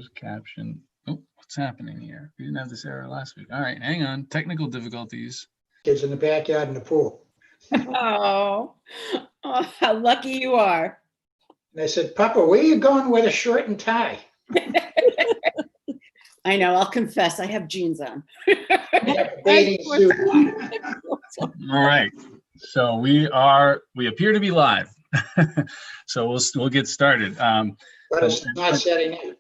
closed caption. Oh, what's happening here? We didn't have this error last week. All right, hang on. Technical difficulties. Kids in the backyard in the pool. Oh, how lucky you are. And I said, Papa, where you going with a shirt and tie? I know, I'll confess, I have jeans on. Yeah, bathing suit. All right. So we appear to be live. So we'll get started. But it's not setting in.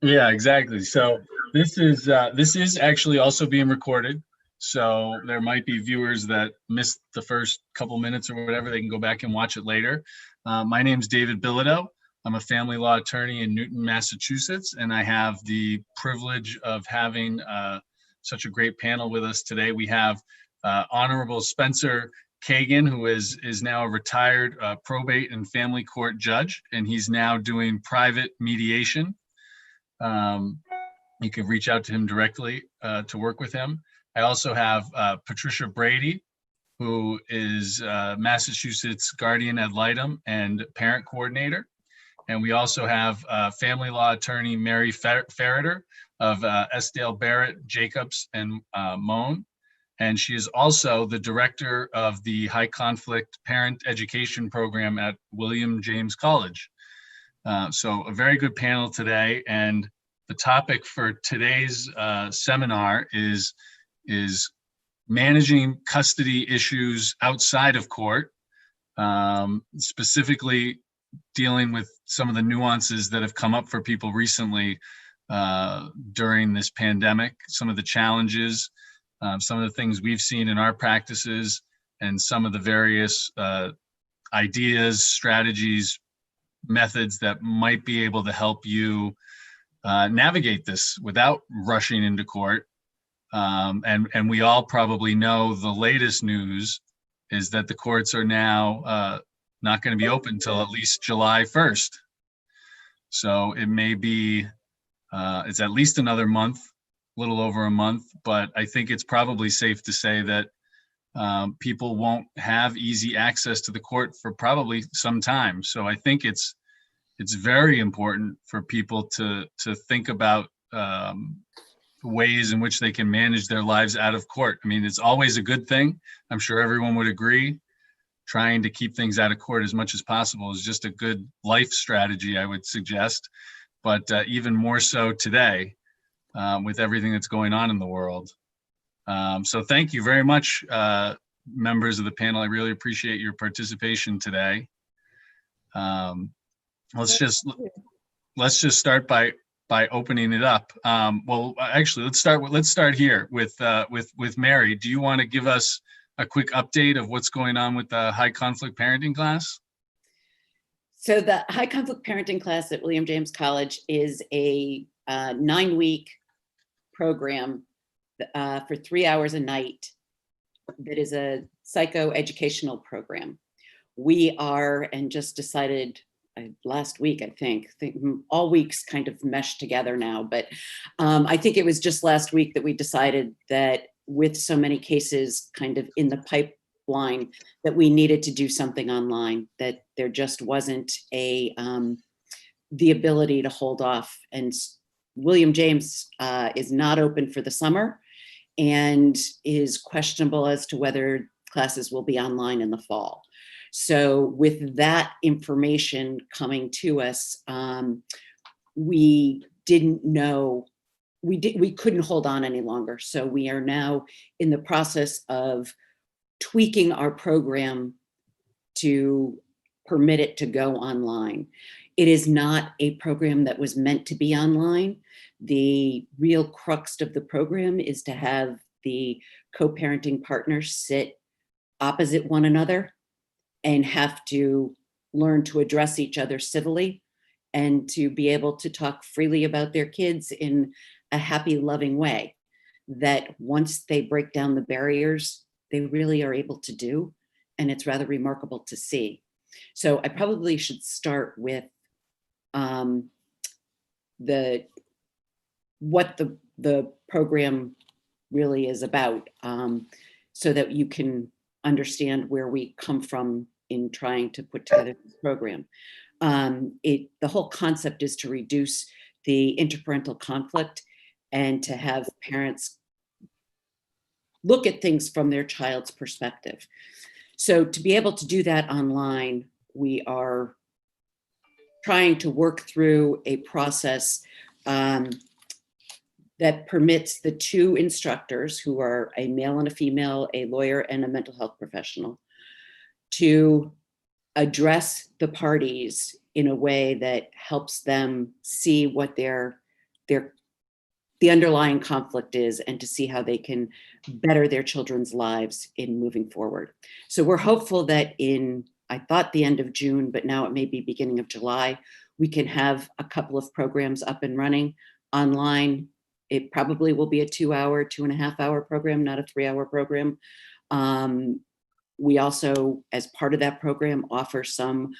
Yeah, exactly. So this is actually also being recorded. So there might be viewers that missed the first couple minutes or whatever. They can go back and watch it later. My name's David Bilodeau. I'm a family law attorney in Newton, Massachusetts, and I have the privilege of having such a great panel with us today. We have Honorable Spencer Kagan, who is now a retired probate and family court judge, and he's now doing private mediation. You can reach out to him directly to work with him. I also have Patricia Brady, who is Massachusetts guardian ad litem and parent coordinator. And we also have family law attorney Mary Ferreter of Esdale Barrett, Jacobs, and Moan. And she is also the director of the High Conflict Parent Education Program at William James College. So a very good panel today. And the topic for today's seminar is managing custody issues outside of court, specifically dealing with some of the nuances that have come up for people recently during this pandemic, some of the challenges, some of the things we've seen in our practices, and some of the various ideas, strategies, methods that might be able to help you navigate this without rushing into court. And we all probably know the latest news is that the courts are now not going to be open until at least July 1st. So it may be, it's at least another month, a little over a month, but I think it's probably safe to say that people won't have easy access to the court for probably some time. So I think it's very important for people to think about ways in which they can manage their lives out of court. I mean, it's always a good thing. I'm sure everyone would agree. Trying to keep things out of court as much as possible is just a good life strategy, I would suggest. But even more so today with everything that's going on in the world. So thank you very much, members of the panel. I really appreciate your participation today. Let's just start by opening it up. Well, actually, let's start here with Mary. Do you want to give us a quick update of what's going on with the high conflict parenting class? So the high conflict parenting class at William James College is a 9-week program for 3 hours a night that is a psychoeducational program. We are, and just decided last week, I think all weeks kind of meshed together now, but I think it was just last week that we decided that with so many cases kind of in the pipeline that we needed to do something online, that there just wasn't the ability to hold off. And William James is not open for the summer and is questionable as to whether classes will be online in the fall. So with that information coming to us, we didn't know, we couldn't hold on any longer. So we are now in the process of tweaking our program to permit it to go online. It is not a program that was meant to be online. The real crux of the program is to have the co-parenting partners sit opposite one another and have to learn to address each other civilly and to be able to talk freely about their kids in a happy, loving way that once they break down the barriers, they really are able to do. And it's rather remarkable to see. So I probably should start with what the program really is about, so that you can understand where we come from in trying to put together this program. The whole concept is to reduce the interparental conflict and to have parents look at things from their child's perspective. So to be able to do that online, we are trying to work through a process that permits the two instructors, who are a male and a female, a lawyer and a mental health professional, to address the parties in a way that helps them see what the underlying conflict is, and to see how they can better their children's lives in moving forward. So we're hopeful that I thought the end of June, but now it may be beginning of July, we can have a couple of programs up and running online. It probably will be a 2.5 hour program, not a 3-hour program. We also, as part of that program, offer some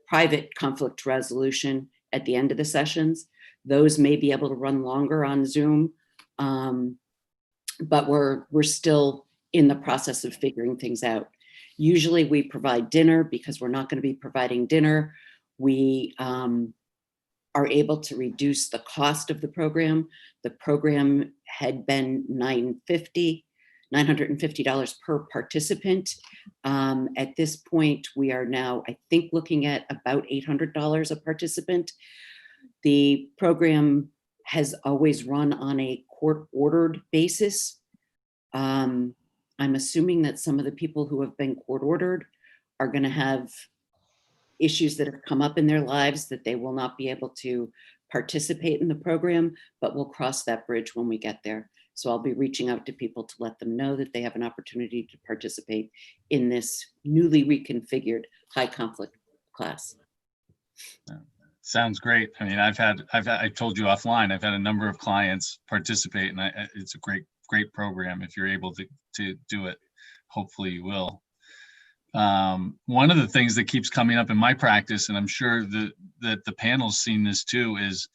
private conflict resolution at the end of the sessions. Those may be able to run longer on Zoom, but we're still in the process of figuring things out. Usually we provide dinner. Because we're not going to be providing dinner, we are able to reduce the cost of the program. The program had been $950 per participant. At this point, we are now, I think, looking at about $800 a participant. The program has always run on a court-ordered basis. I'm assuming that some of the people who have been court-ordered are going to have issues that have come up in their lives that they will not be able to participate in the program, but we'll cross that bridge when we get there. So I'll be reaching out to people to let them know that they have an opportunity to participate in this newly reconfigured high conflict class. Sounds great. I mean, I told you offline, I've had a number of clients participate, and it's a great program. If you're able to do it, hopefully you will. One of the things that keeps coming up in my practice, and I'm sure that the panel's seen this too, is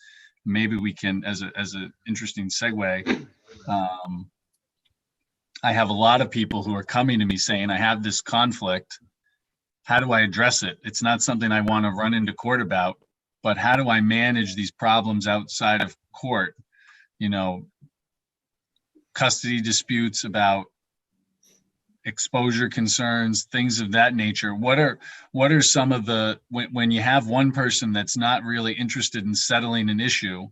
maybe we can, as an interesting segue, I have a lot of people who are coming to me saying, I have this conflict. How do I address it? It's not something I want to run into court about, but how do I manage these problems outside of court? You know, custody disputes, about exposure concerns, things of that nature. What are some of the, when you have one person that's not really interested in settling an issue,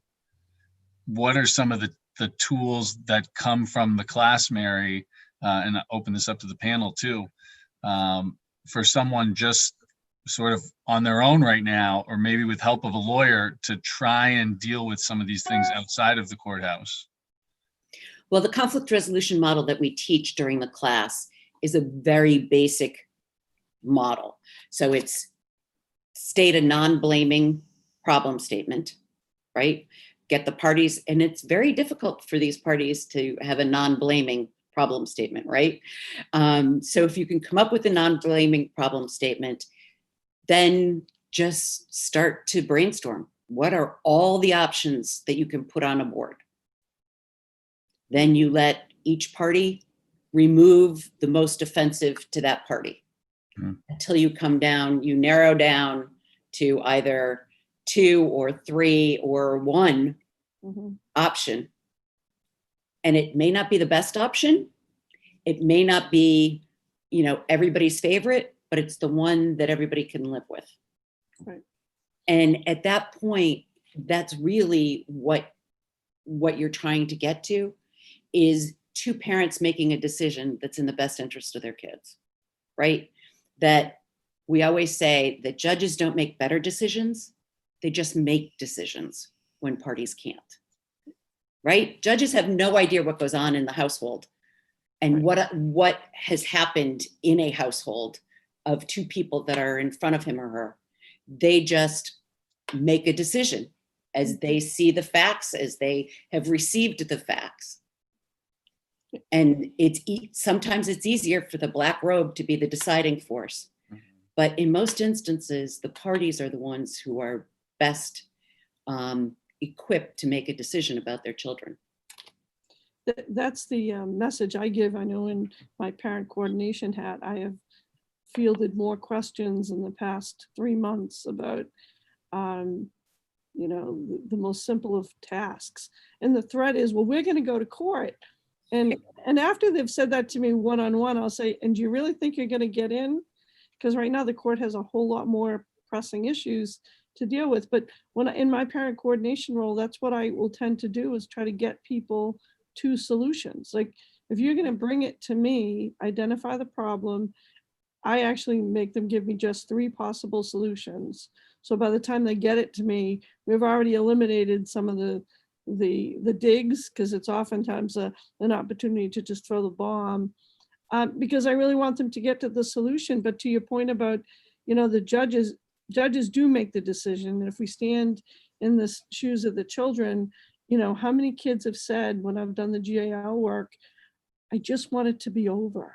what are some of the tools that come from the class, Mary, and I open this up to the panel too, for someone just sort of on their own right now, or maybe with help of a lawyer, to try and deal with some of these things outside of the courthouse? Well, the conflict resolution model that we teach during the class is a very basic model. So it's state a non-blaming problem statement, right? Get the parties, and it's very difficult for these parties to have a non-blaming problem statement, right? So if you can come up with a non-blaming problem statement, then just start to brainstorm. What are all the options that you can put on a board? Then you let each party remove the most offensive to that party until you narrow down to either 2 or 3 or 1 option. And it may not be the best option. It may not be, everybody's favorite, but it's the one that everybody can live with. Right. And at that point, that's really what you're trying to get to, is two parents making a decision that's in the best interest of their kids, right? That we always say that judges don't make better decisions. They just make decisions when parties can't, right? Judges have no idea what goes on in the household and what has happened in a household of two people that are in front of him or her. They just make a decision as they see the facts, as they have received the facts. And sometimes it's easier for the black robe to be the deciding force. But in most instances, the parties are the ones who are best equipped to make a decision about their children. That's the message I give. I know in my parent coordination hat, I have fielded more questions in the past 3 months about the most simple of tasks. And the threat is, well, we're going to go to court. And after they've said that to me one-on-one, I'll say, and do you really think you're going to get in? Because right now the court has a whole lot more pressing issues to deal with. But when in my parent coordination role, that's what I will tend to do, is try to get people to solutions. Like, if you're going to bring it to me, identify the problem, I actually make them give me just 3 possible solutions. So by the time they get it to me, we've already eliminated some of the digs, because it's oftentimes an opportunity to just throw the bomb, because I really want them to get to the solution. But to your point about, the judges do make the decision. And if we stand in the shoes of the children, how many kids have said, when I've done the GAL work, I just want it to be over.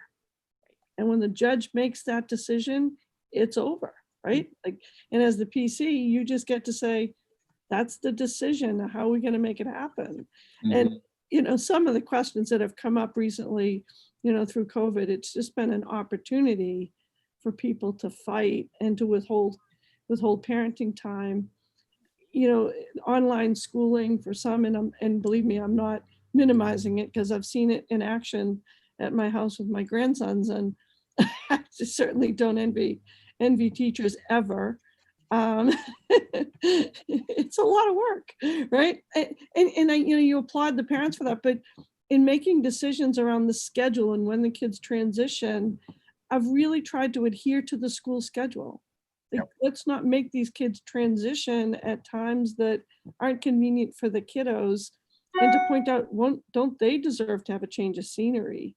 And when the judge makes that decision, it's over, right? Like, and as the PC, you just get to say, that's the decision. How are we going to make it happen? Mhm. And, some of the questions that have come up recently, through COVID, it's just been an opportunity for people to fight and to withhold parenting time. Online schooling for some, and believe me, I'm not minimizing it, because I've seen it in action at my house with my grandsons, and I just certainly don't envy teachers ever. It's a lot of work, right? And you applaud the parents for that, but in making decisions around the schedule and when the kids transition, I've really tried to adhere to the school schedule. Like, let's not make these kids transition at times that aren't convenient for the kiddos, and to point out, don't they deserve to have a change of scenery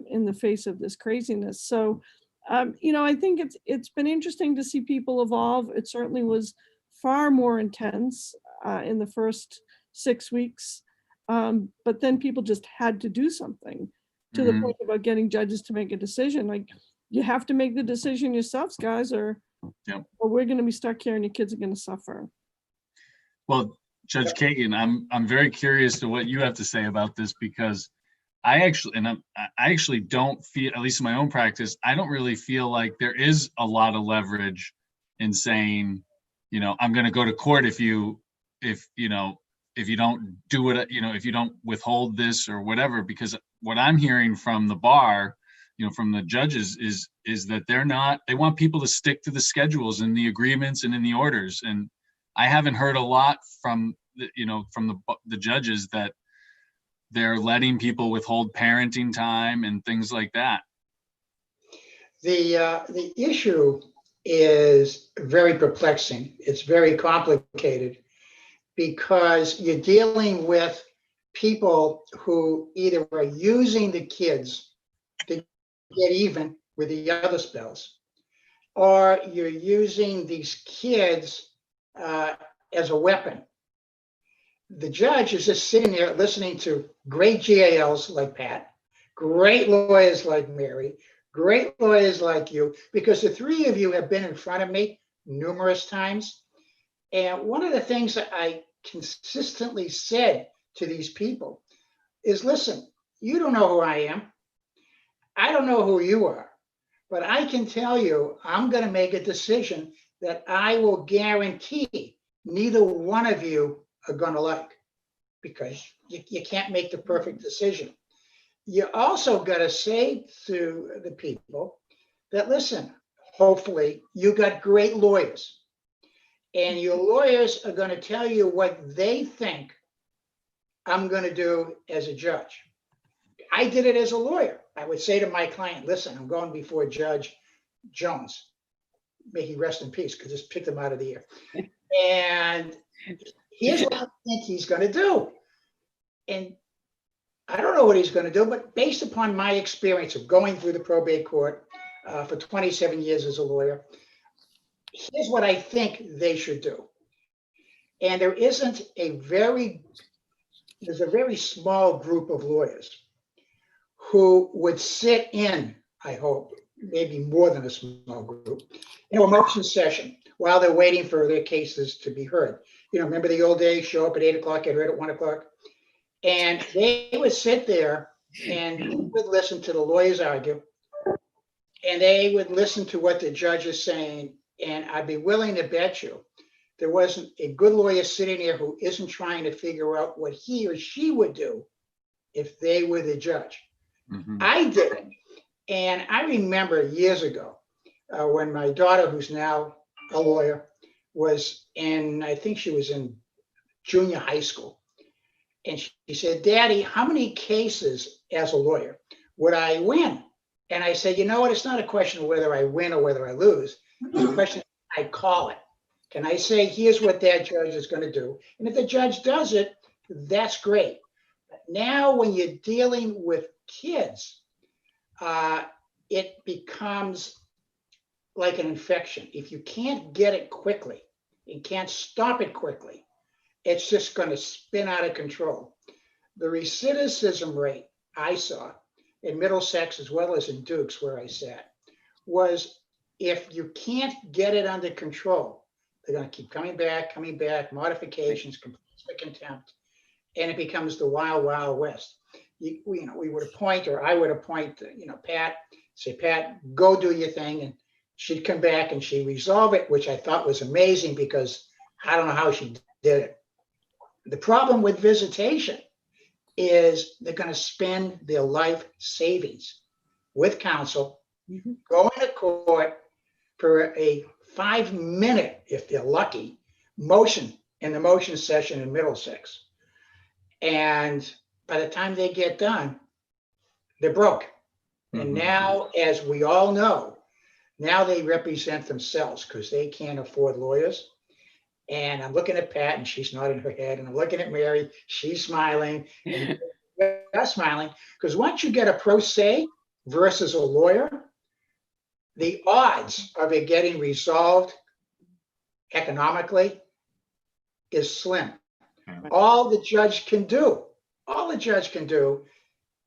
in the face of this craziness? So, I think it's been interesting to see people evolve. It certainly was far more intense in the first 6 weeks, but then people just had to do something, to the point about getting judges to make a decision. Like, you have to make the decision yourselves, guys, or we're going to be stuck here and your kids are going to suffer. Well, Judge Kagan, I'm very curious to what you have to say about this, because I actually don't feel, at least in my own practice, I don't really feel like there is a lot of leverage in saying, I'm going to go to court if you don't do it, if you don't withhold this or whatever. Because what I'm hearing from the bar, from the judges, is that they want people to stick to the schedules and the agreements and in the orders. And I haven't heard a lot from the judges that they're letting people withhold parenting time and things like that. The issue is very perplexing. It's very complicated, because you're dealing with people who either are using the kids to get even with the other spouse, or you're using these kids as a weapon. The judge is just sitting there listening to great GALs like Pat, great lawyers like Mary, great lawyers like you, because the 3 of you have been in front of me numerous times. And one of the things that I consistently said to these people is, listen, you don't know who I am. I don't know who you are, but I can tell you, I'm going to make a decision that I will guarantee neither one of you are going to like, because you can't make the perfect decision. You also got to say to the people that, listen, hopefully you got great lawyers, and your lawyers are going to tell you what they think I'm going to do as a judge. I did it as a lawyer. I would say to my client, listen, I'm going before Judge Jones, may he rest in peace, because just picked him out of the air. And here's what I think he's going to do. And I don't know what he's going to do, but based upon my experience of going through the probate court for 27 years as a lawyer, here's what I think they should do. And there's a very small group of lawyers who would sit in, I hope, maybe more than a small group, a motion session while they're waiting for their cases to be heard. Remember the old days, show up at 8 o'clock, get heard at 1 o'clock. And they would sit there and would listen to the lawyers argue, and they would listen to what the judge is saying. And I'd be willing to bet you there wasn't a good lawyer sitting there who isn't trying to figure out what he or she would do if they were the judge. Mhm. I did it. And I remember years ago when my daughter, who's now a lawyer, was I think she was in junior high school. And she said, Daddy, how many cases as a lawyer would I win? And I said, you know what? It's not a question of whether I win or whether I lose. It's a question of I call it. Can I say, here's what that judge is going to do? And if the judge does it, that's great. But now when you're dealing with kids, it becomes like an infection. If you can't get it quickly and can't stop it quickly, it's just going to spin out of control. The recidivism rate I saw in Middlesex as well as in Dukes, where I sat, was if you can't get it under control, they're going to keep coming back, modifications, complaints for contempt, and it becomes the wild, wild west. We would appoint, or I would appoint, Pat, say, Pat, go do your thing. And she'd come back and she'd resolve it, which I thought was amazing because I don't know how she did it. The problem with visitation is they're going to spend their life savings with counsel, going to court for a 5-minute, if they're lucky, motion in the motion session in Middlesex. And by the time they get done, they're broke. And now, as we all know, now they represent themselves because they can't afford lawyers. And I'm looking at Pat and she's nodding her head, and I'm looking at Mary, she's smiling, and you're smiling, because once you get a pro se versus a lawyer, the odds of it getting resolved economically is slim. All the judge can do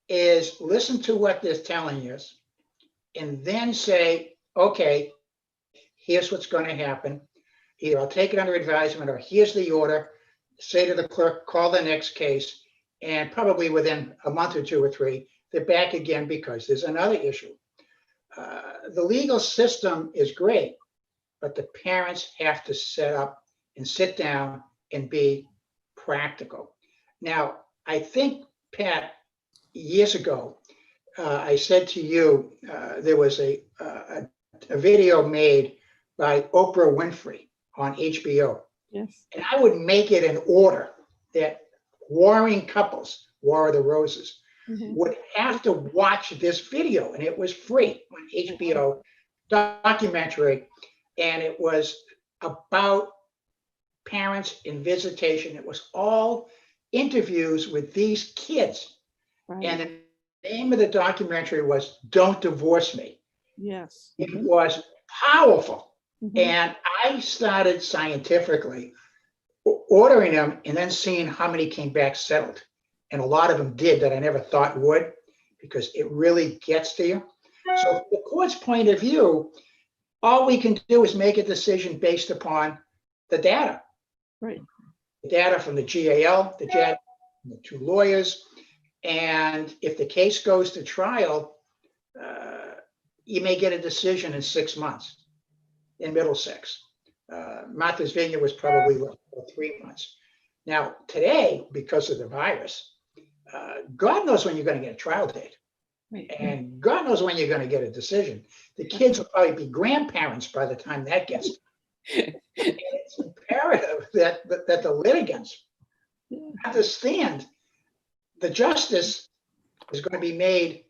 is listen to what they're telling us and then say, okay, here's what's going to happen. Either I'll take it under advisement, or here's the order, say to the clerk, call the next case, and probably within a month or 2 or 3, they're back again because there's another issue. The legal system is great, but the parents have to set up and sit down and be practical. Now, I think, Pat, years ago, I said to you, there was a video made by Oprah Winfrey on HBO. Yes. And I would make it an order that warring couples, War of the Roses, would have to watch this video. And it was free on HBO documentary. And it was about parents in visitation. It was all interviews with these kids. Right. And the name of the documentary was Don't Divorce Me. Yes. It was powerful. And I started scientifically ordering them and then seeing how many came back settled. And a lot of them did that I never thought would, because it really gets to you. So from the court's point of view, all we can do is make a decision based upon the data. Right. The data from the GAL, the data from the 2 lawyers. And if the case goes to trial, you may get a decision in 6 months in Middlesex. Martha's Vineyard was probably 3 months. Now, today, because of the virus, God knows when you're going to get a trial date. Right. And God knows when you're going to get a decision. The kids will probably be grandparents by the time that gets done. And it's imperative that the litigants understand the justice is going to be made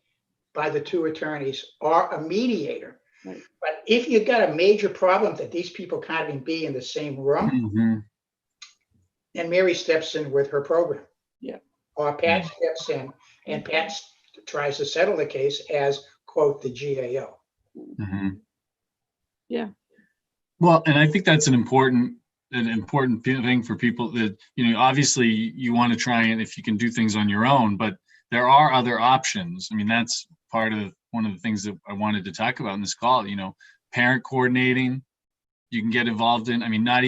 by the 2 attorneys or a mediator. Right. But if you've got a major problem that these people can't even be in the same room, then Mary steps in with her program. Yeah. Or Pat steps in and Pat tries to settle the case as, quote, the GAO. Yeah. Well, and I think that's an important thing for people that, obviously you want to try, and if you can do things on your own, but there are other options. I mean, that's part of one of the things that I wanted to talk about in this call, parent coordinating, you can get involved in. I mean, I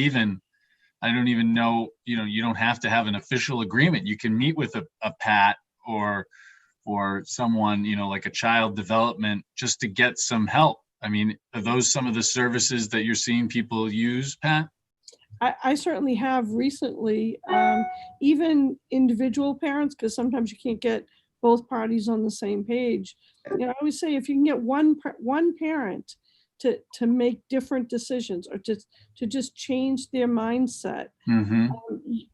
don't even know, you don't have to have an official agreement. You can meet with a PAT or someone, like a child development, just to get some help. I mean, are those some of the services that you're seeing people use, Pat? I certainly have recently, even individual parents, because sometimes you can't get both parties on the same page. You know, I always say if you can get one parent to make different decisions or to just change their mindset, Mhm.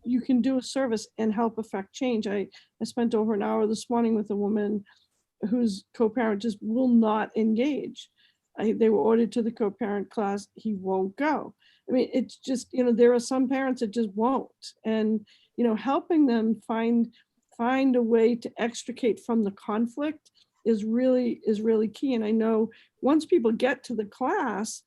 you can do a service and help affect change. I spent over an hour this morning with a woman whose co-parent just will not engage. They were ordered to the co-parent class. He won't go. I mean, it's just, you know, there are some parents that just won't. And, you know, helping them find a way to extricate from the conflict is really key. And I know once people get to the class,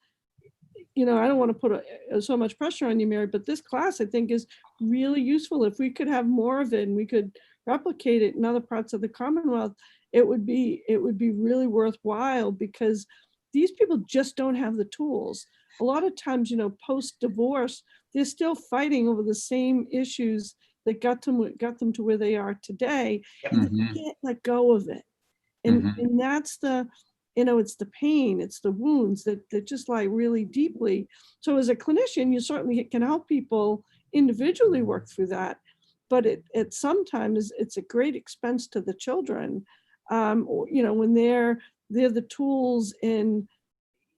you know, I don't want to put so much pressure on you, Mary, but this class I think is really useful. If we could have more of it and we could replicate it in other parts of the Commonwealth, it would be really worthwhile, because these people just don't have the tools. A lot of times, you know, post-divorce, they're still fighting over the same issues that got them to where they are today, and they Mhm. can't let go of it. And Mhm. and that's the, you know, it's the pain, it's the wounds that just lie really deeply. So as a clinician, you certainly can help people individually work through that, but it sometimes it's a great expense to the children. Or, you know, when they're the tools in,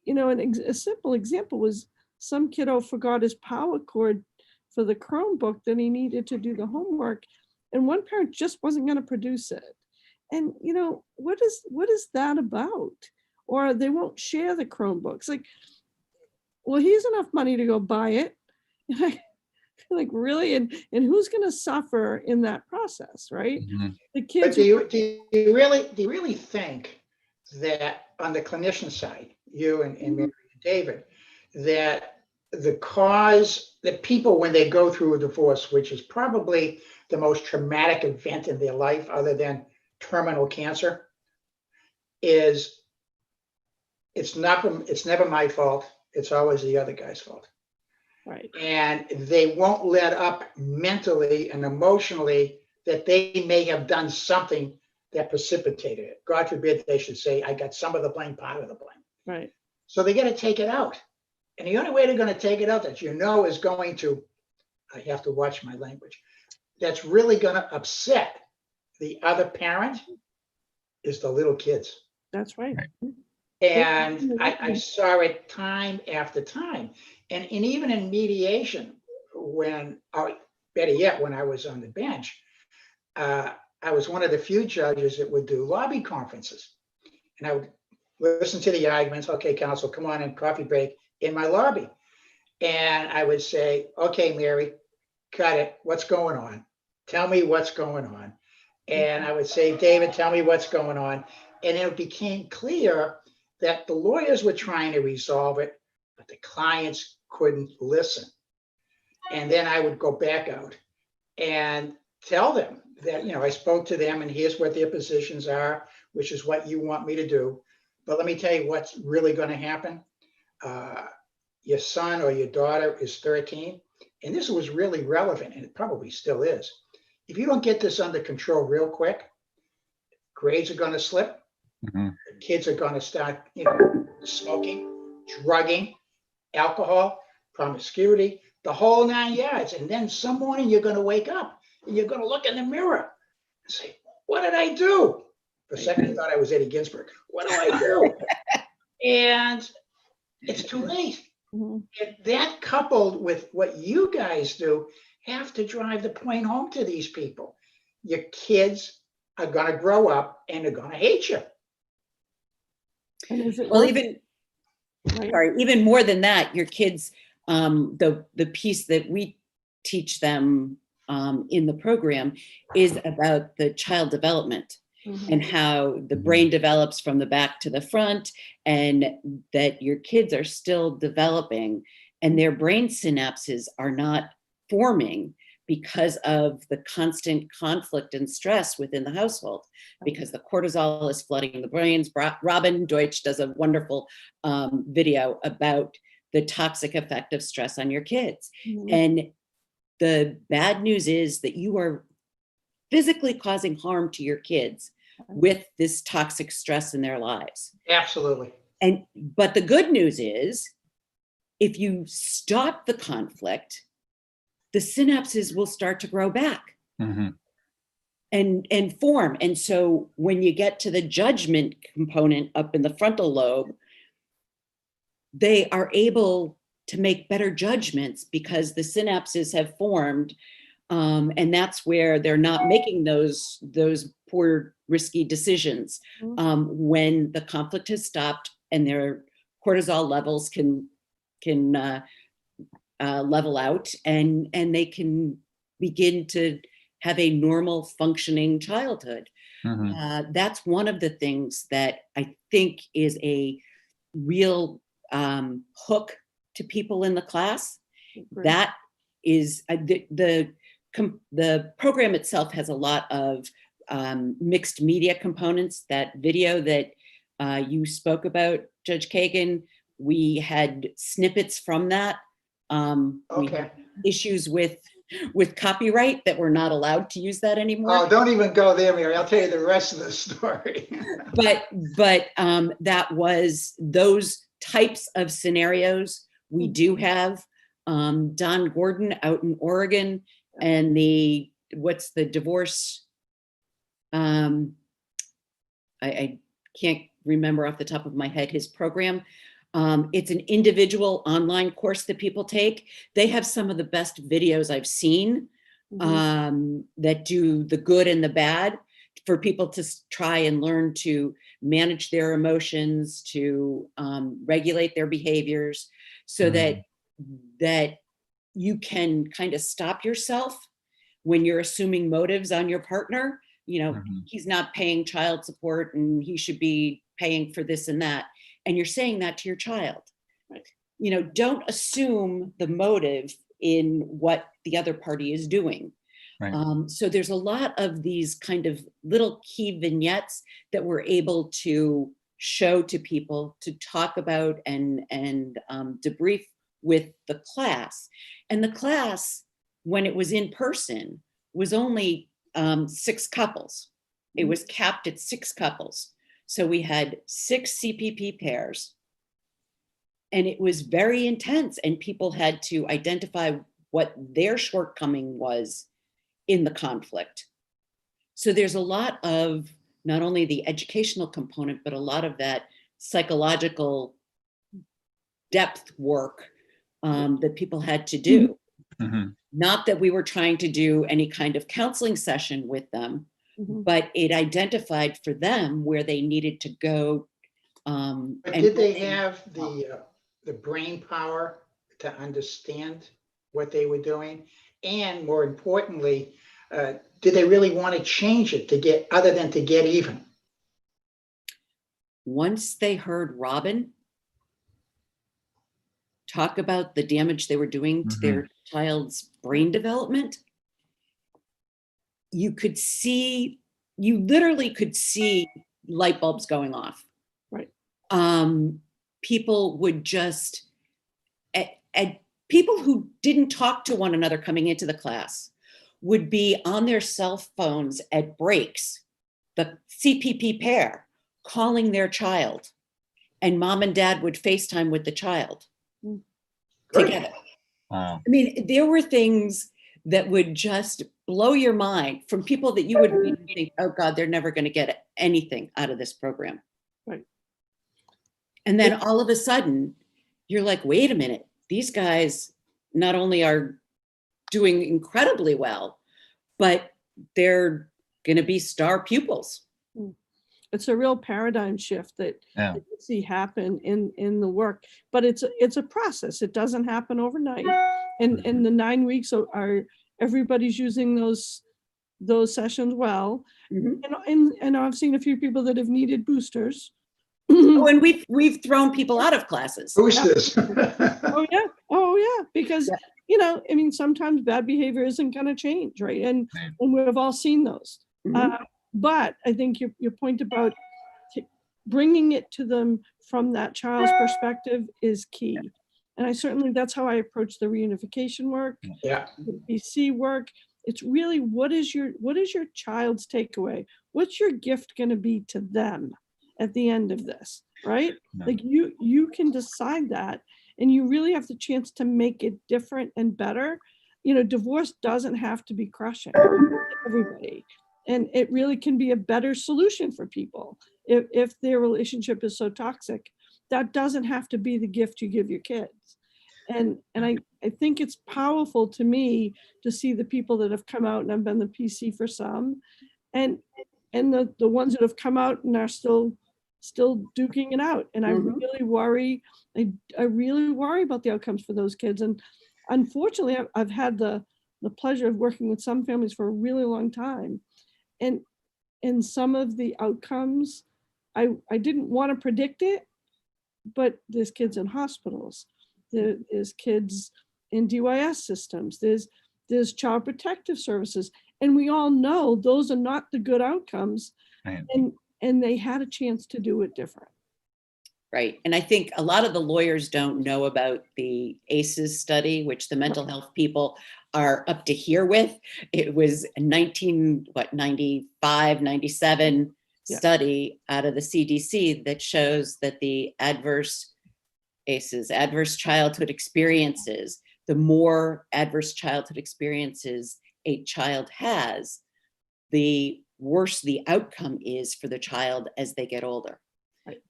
you know, a simple example was some kiddo forgot his power cord for the Chromebook that he needed to do the homework, and one parent just wasn't going to produce it. And, you know, what is that about? Or they won't share the Chromebooks. Like, well, here's enough money to go buy it. Like really, and who's going to suffer in that process, right? Mhm. The But kids. do you really think that on the clinician side, you and Mary and David, that the cause that people, when they go through a divorce, which is probably the most traumatic event in their life other than terminal cancer, is it's never my fault. It's always the other guy's fault. Right. And they won't let up mentally and emotionally that they may have done something that precipitated it. God forbid they should say, I got some of the blame, part of the blame. Right. So they got to take it out. And the only way they're going to take it out that you know is going to, I have to watch my language, that's really going to upset the other parent is the little kids. That's right. Right. And I saw it time after time. And even in mediation, when, or better yet, when I was on the bench, I was one of the few judges that would do lobby conferences. And I would listen to the arguments. Okay, counsel, come on in, coffee break in my lobby. And I would say, okay, Mary, cut it. What's going on? Tell me what's going on. And I would say, David, tell me what's going on. And it became clear that the lawyers were trying to resolve it, but the clients couldn't listen. And then I would go back out and tell them that, you know, I spoke to them and here's what their positions are, which is what you want me to do. But let me tell you what's really going to happen. Your son or your daughter is 13, and this was really relevant, and it probably still is. If you don't get this under control real quick, grades are going to slip. Mhm. Kids are going to start, you know, smoking, drugging, alcohol, promiscuity, the whole 9 yards. And then some morning you're going to wake up and you're going to look in the mirror and say, what did I do? For a second, I thought I was Eddie Ginsburg. What do I do? And it's too late. Mhm. And that coupled with what you guys do have to drive the point home to these people. Your kids are going to grow up and they're going to hate you. And is it Well, worth even, right? sorry, even more than that, your kids, the piece that we teach them in the program is about the child development Mhm. and how the brain develops from the back to the front, and that your kids are still developing and their brain synapses are not forming because of the constant conflict and stress within the household, because the cortisol is flooding the brains. Robin Deutsch does a wonderful video about the toxic effect of stress on your kids. Mhm. And the bad news is that you are physically causing harm to your kids with this toxic stress in their lives. Absolutely. But the good news is, if you stop the conflict the synapses will start to grow back Mhm. and form. And so when you get to the judgment component up in the frontal lobe, they are able to make better judgments because the synapses have formed. And that's where they're not making those poor, risky decisions when the conflict has stopped and their cortisol levels can level out, and they can begin to have a normal functioning childhood. Mhm. That's one of the things that I think is a real hook to people in the class. Great. That is the program itself has a lot of mixed media components. That video that you spoke about, Judge Kagan, we had snippets from that. We Okay. had issues with copyright that we're not allowed to use that anymore. Oh, don't even go there, Mary. I'll tell you the rest of the story. But that was those types of scenarios we do have. Don Gordon out in Oregon, and what's the divorce? I can't remember off the top of my head his program. It's an individual online course that people take. They have some of the best videos I've seen that do the good and the bad for people to try and learn to manage their emotions, to regulate their behaviors, so that you can kind of stop yourself when you're assuming motives on your partner. He's not paying child support and he should be paying for this and that. And you're saying that to your child. Right. Don't assume the motive in what the other party is doing. Right. So there's a lot of these kind of little key vignettes that we're able to show to people, to talk about and debrief with the class. And the class, when it was in person, was only 6 couples. It was capped at 6 couples. So we had 6 CPP pairs, and it was very intense, and people had to identify what their shortcoming was in the conflict. So there's a lot of not only the educational component, but a lot of that psychological depth work that people had to do. Not that we were trying to do any kind of counseling session with them, but it identified for them where they needed to go. But did they have the brain power to understand what they were doing? And more importantly, did they really want to change it other than to get even? Once they heard Robin talk about the damage they were doing to their child's brain development, you literally could see light bulbs going off. Right. People would just, people who didn't talk to one another coming into the class would be on their cell phones at breaks, the CPP pair calling their child, and mom and dad would FaceTime with the child together. Wow. I mean, there were things that would just blow your mind from people that you would think, oh God, they're never going to get anything out of this program. Right. And then all of a sudden you're like, wait a minute, these guys not only are doing incredibly well, but they're going to be star pupils. It's a real paradigm shift that you see happen in the work, but it's a process. It doesn't happen overnight. And the 9 weeks are everybody's using those sessions well. And I've seen a few people that have needed boosters. Oh, and we've thrown people out of classes. Boosters. Oh yeah, because I mean, sometimes bad behavior isn't going to change, right? And we've all seen those. But I think your point about bringing it to them from that child's perspective is key. And that's how I approach the reunification work, the BC work. It's really, what is your child's takeaway? What's your gift going to be to them at the end of this, right? Like you can decide that, and you really have the chance to make it different and better. divorce doesn't have to be crushing to everybody. And it really can be a better solution for people. If their relationship is so toxic, that doesn't have to be the gift you give your kids. And I think it's powerful to me to see the people that have come out, and I've been the PC for some, and the ones that have come out and are still duking it out. And I really worry, I really worry about the outcomes for those kids. And unfortunately, I've had the pleasure of working with some families for a really long time. And some of the outcomes, I didn't want to predict it, but there's kids in hospitals, there's kids in DYS systems, there's child protective services. And we all know those are not the good outcomes. Right. And they had a chance to do it different. Right. And I think a lot of the lawyers don't know about the ACEs study, which the mental health people are up to here with. It was a 95, 97 study out of the CDC that shows that the adverse ACEs, adverse childhood experiences, the more adverse childhood experiences a child has, the worse the outcome is for the child as they get older. Right.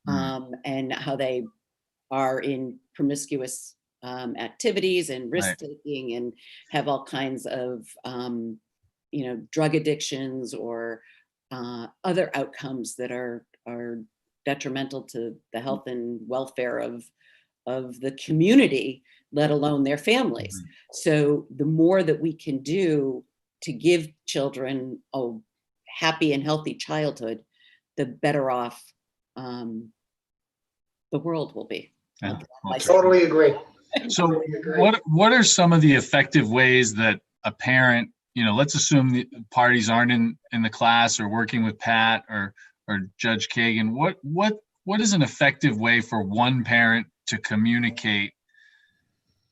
And how they are in promiscuous activities and risk taking, and have all kinds of drug addictions or other outcomes that are detrimental to the health and welfare of the community, let alone their families. So the more that we can do to give children a happy and healthy childhood, the better off the world will be. Yeah, I totally agree. So what are some of the effective ways that a parent, let's assume the parties aren't in the class or working with Pat or Judge Kagan, what is an effective way for one parent to communicate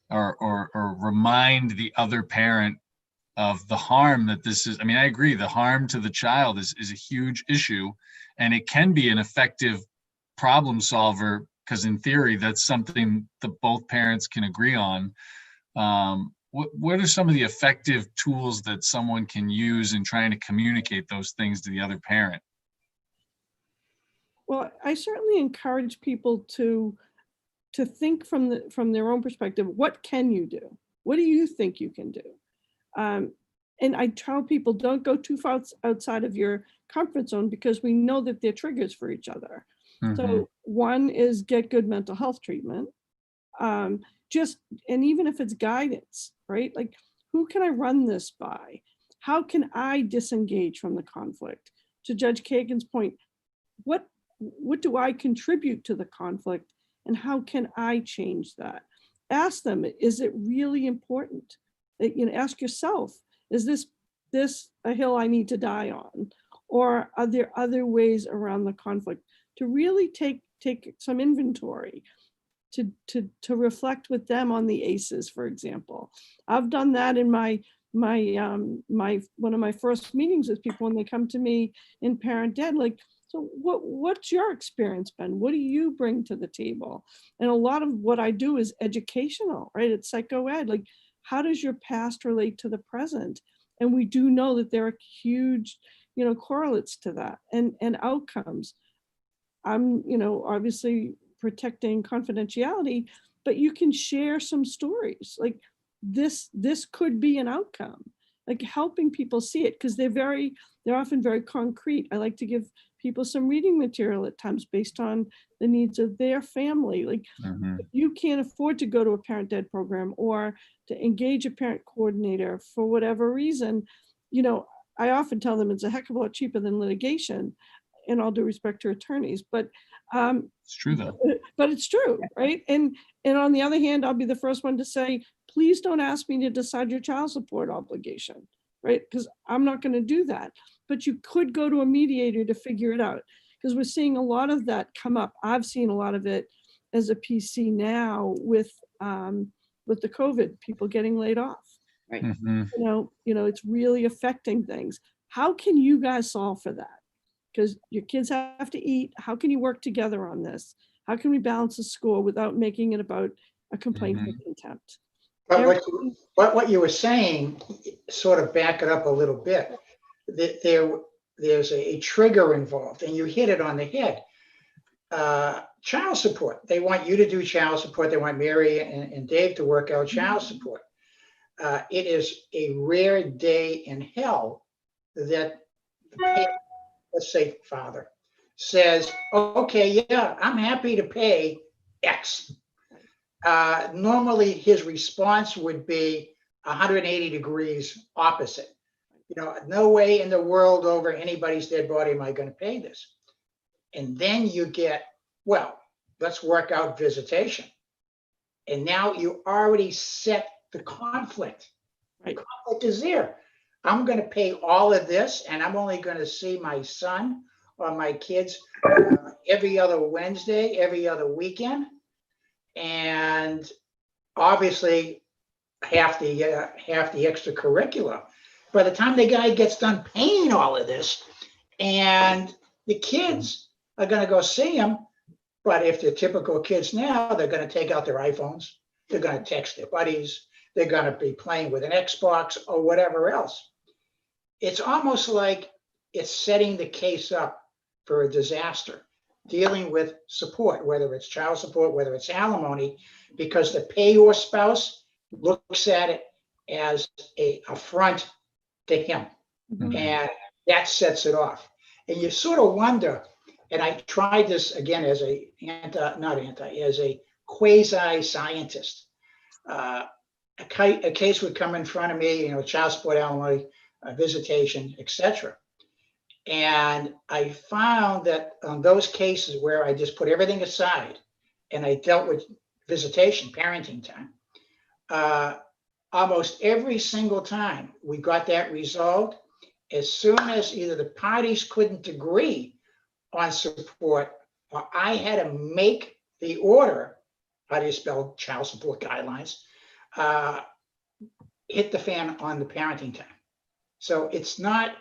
or remind the other parent of the harm that this is? I mean, I agree, the harm to the child is a huge issue, and it can be an effective problem solver, because in theory, that's something that both parents can agree on. What are some of the effective tools that someone can use in trying to communicate those things to the other parent? Well, I certainly encourage people to think from their own perspective. What can you do? What do you think you can do? And I tell people, don't go too far outside of your comfort zone, because we know that they're triggers for each other. So one is get good mental health treatment. And even if it's guidance, right? Like, who can I run this by? How can I disengage from the conflict? To Judge Kagan's point, what do I contribute to the conflict, and how can I change that? Ask them, is it really important? Ask yourself, is this a hill I need to die on? Or are there other ways around the conflict? To really take some inventory, to reflect with them on the ACEs, for example. I've done that in my one of my first meetings with people when they come to me in Parent Dead. Like, so what's your experience been? What do you bring to the table? And a lot of what I do is educational, right? It's psychoed. Like, how does your past relate to the present? And we do know that there are huge, correlates to that and outcomes. I'm, obviously protecting confidentiality, but you can share some stories. Like, this could be an outcome, like helping people see it, because they're often very concrete. I like to give people some reading material at times based on the needs of their family. Like, if you can't afford to go to a Parent Dead program or to engage a parent coordinator for whatever reason, I often tell them it's a heck of a lot cheaper than litigation, in all due respect to attorneys, but it's true though. But it's true, right? And on the other hand, I'll be the first one to say, please don't ask me to decide your child support obligation, right? Because I'm not going to do that. But you could go to a mediator to figure it out, because we're seeing a lot of that come up. I've seen a lot of it as a PC now with the COVID, people getting laid off. Right. It's really affecting things. How can you guys solve for that? Because your kids have to eat. How can you work together on this? How can we balance the score without making it about a complaint for contempt? But what you were saying, sort of back it up a little bit, that there's a trigger involved, and you hit it on the head. Child support. They want you to do child support. They want Mary and Dave to work out child support. It is a rare day in hell that the parent, let's say father, says, okay, yeah, I'm happy to pay X. Normally his response would be 180 degrees opposite. You know, no way in the world over anybody's dead body am I going to pay this. And then you get, well, let's work out visitation. And now you already set the conflict. The conflict is there. I'm going to pay all of this, and I'm only going to see my son or my kids every other Wednesday, every other weekend. And obviously half the extracurricular. By the time the guy gets done paying all of this, and the kids are going to go see him, but if they're typical kids now, they're going to take out their iPhones, they're going to text their buddies, they're going to be playing with an Xbox or whatever else. It's almost like it's setting the case up for a disaster, dealing with support, whether it's child support, whether it's alimony, because the payor spouse looks at it as an affront to him. Mhm. And that sets it off. And you sort of wonder, and I tried this again as a quasi-scientist. A case would come in front of me, you know, child support, alimony, visitation, etc. And I found that on those cases where I just put everything aside and I dealt with visitation, parenting time, almost every single time we got that resolved. As soon as either the parties couldn't agree on support, or I had to make the order, how do you spell child support guidelines, hit the fan on the parenting time. So it's not,